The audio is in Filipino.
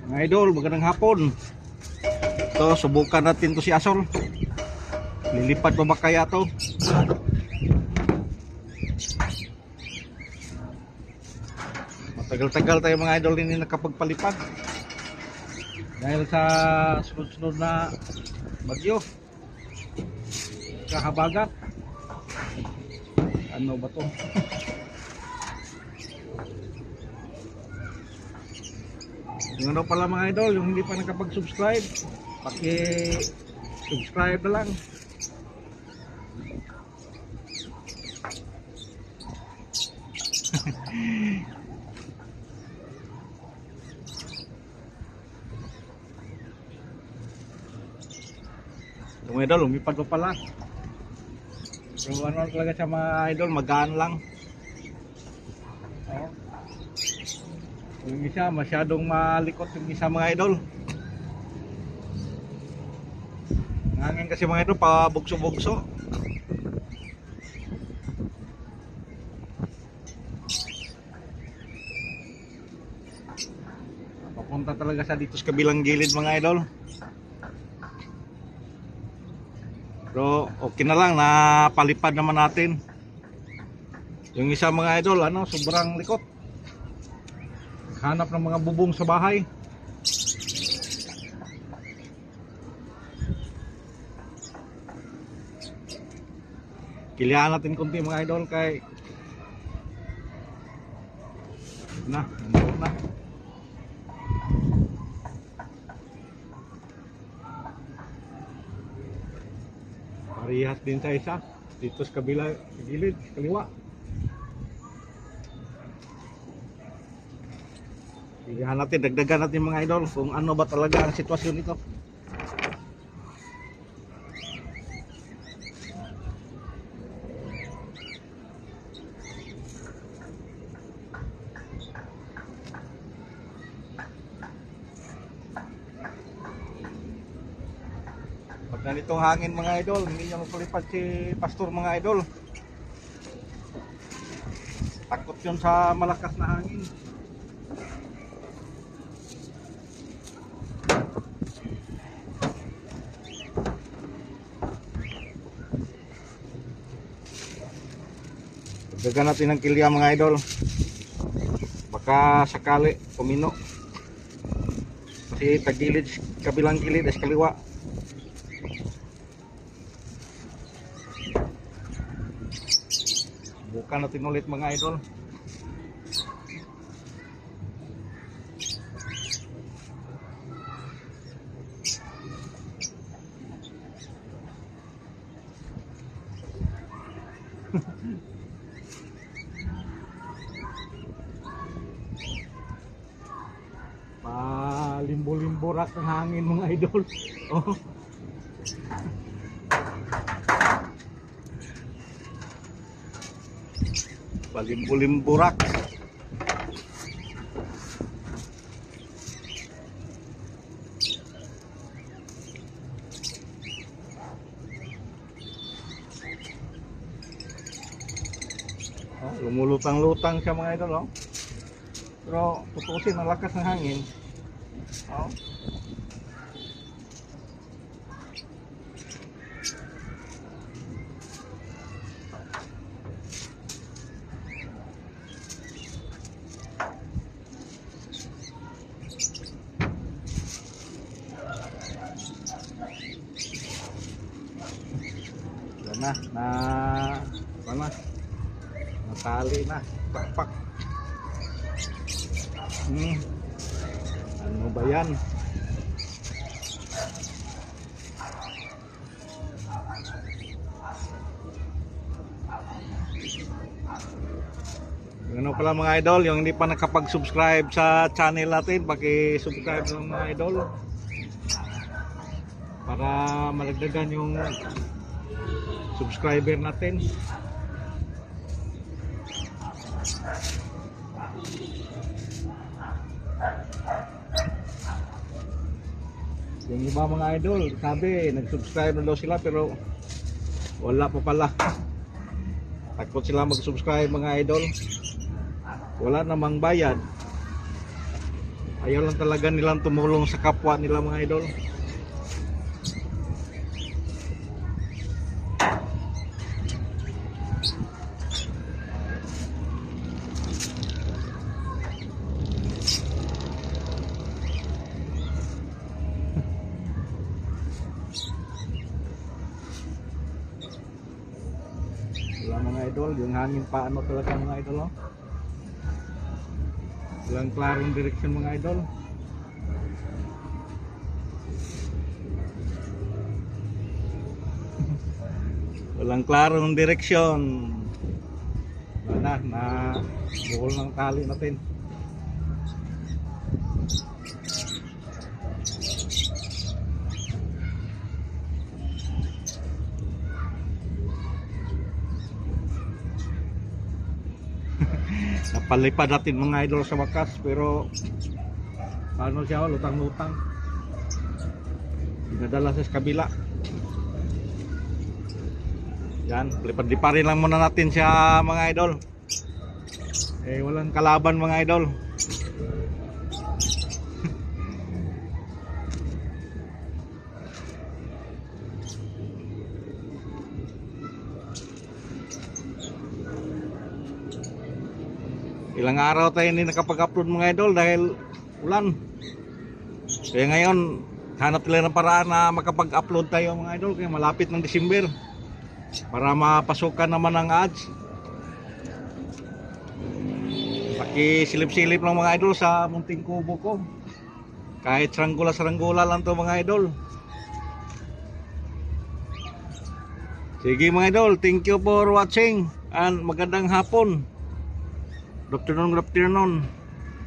Mga idol, magandang hapon. Ito, subukan natin to si Asol. Lilipad pa ba kaya to? Matagal-tagal tayo mga idol hindi nakapagpalipad dahil sa sunod-sunod na bagyo, kahabagat. Ano ba to? Yung ano pala mga idol, yung hindi pa nakapag-subscribe, paki-subscribe na lang. Yung idol, lumipad pa pala. So ano talaga siya mga idol, magaan lang. Oh. Yung isa masyadong malikot, yung isa mga idol. Ngangin kasi mga idol, pabugso-bugso. Papunta talaga sa dito sa kabilang gilid mga idol. Pero okay na lang, napalipad naman natin. Yung isa mga idol, ano, sobrang likot. Hanap ng mga bubong sa bahay. Kilihan natin konti mga idol kay na. Parihas din sa isa dito sa kabila, sa gilid, sa kaliwa. Pilihan natin, dagdagan natin mga idol kung ano ba talaga ang sitwasyon nito. Pag ganitong hangin mga idol, hindi niya magpalipad si pastor mga idol. Takot yun sa malakas na hangin. Dagdagan natin ng kilya mga idol. Baka sakali pumino. Kasi tagilid, kabilang gilid as kaliwa. Bukan natin ulit mga idol. Palimbo-limbo-rak ng hangin mga idol. Oh. Palimbo-limbo-rak. Oh, lumulutang-lutang siya mga idol, oh. Pero tutusin ang lakas ng hangin. Oh. Yan na, natali na, pakpak. Ano ba yan? Ano pala mga idol, yung hindi pa nakapag-subscribe sa channel natin, paki-subscribe ng mga idol para malagdagan yung subscriber natin. Yung iba mga idol, sabi nag-subscribe na daw sila pero wala pa pala. Takot sila mag-subscribe mga idol. Wala namang bayad. Ayaw lang talaga nilang tumulong sa kapwa nila mga idol. Wala mga idol, yung hangin pa ano talaga mga idol, oh. Walang klarong direksyon mga idol. Walang klarong direksyon. Wala na buhol ng tali natin. Napalipad natin mga idol sa wakas, pero ano siya, lutang-lutang. Dinadala sa kabila. Yan, lipad-liparin lang muna natin siya mga idol. Eh walang kalaban mga idol. Ilang araw tayo hindi nakapag-upload mga idol dahil ulan. Kaya ngayon, hanap nila ng paraan na makapag-upload tayo mga idol. Kaya malapit ng December para mapasukan naman ang ads. Pakisilip-silip lang mga idol sa munting kubo ko. Kahit saranggola-saranggola lang to mga idol. Sige mga idol, thank you for watching and magandang hapon. Good afternoon, good afternoon.